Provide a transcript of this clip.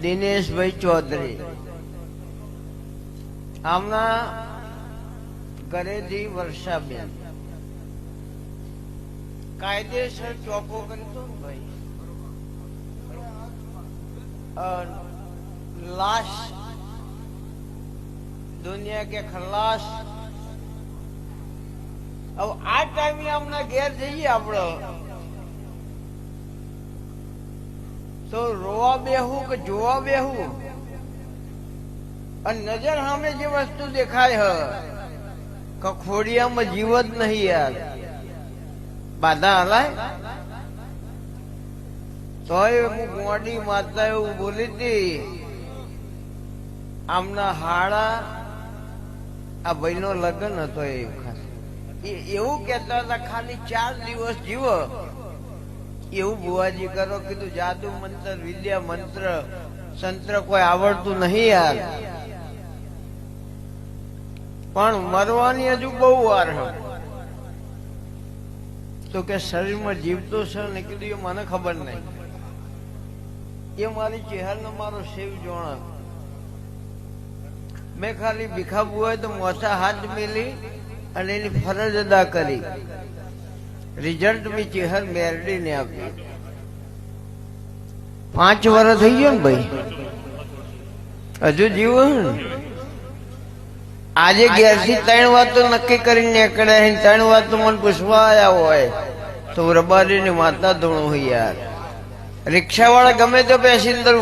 દિનેશભાઈ ચૌધરી આમના ઘરેથી વર્ષાબેન કાયદેસર ચોખ્ખો કરતો ભાઈ लाश दुनिया के खलास अब आ टाइम हमने घेर जइए आपड़ो तो रोवा बेहू के जोवा बेहू और नजर हमें जो वस्तु देखाय है कखोड़िया में जीवत नहीं यार बाधा हलाय तो मोडी माता એવું બોલી હતી આમના હાડા આ ભાઈનો લગ્ન હતો એવું કહેતા હતા ખાલી 4 દિવસ જીવો એવું બુવાજી કરો કીધું જાદુ મંત્ર વિદ્યા મંત્ર સંત્ર કોઈ આવડતું નહીં યાર પણ મરવાની હજુ બહુ વાર છે તો કે શરીરમાં જીવતો છે ને કીધું એ મને ખબર નહીં ये मारी चेहर न मारो शिव जोड़ा मैं खाली भीखा हुआ तो मोसा हाथ मिली અને એની ફરજ અદા કરી રિઝલ્ટ બી ચેહર મેરડી ને આપી 5 વર્ષ થઈ ગયો ને ભાઈ હજુ જીવો આજે 11 થી 3 વાતો નક્કી કરીને નીકળ્યા 3 વાતો મને પૂછવા આવ્યા હોય તો રબારી ની માતા ધોણું હોય યાર रिक्शा वाला गमे तो पैसेंजर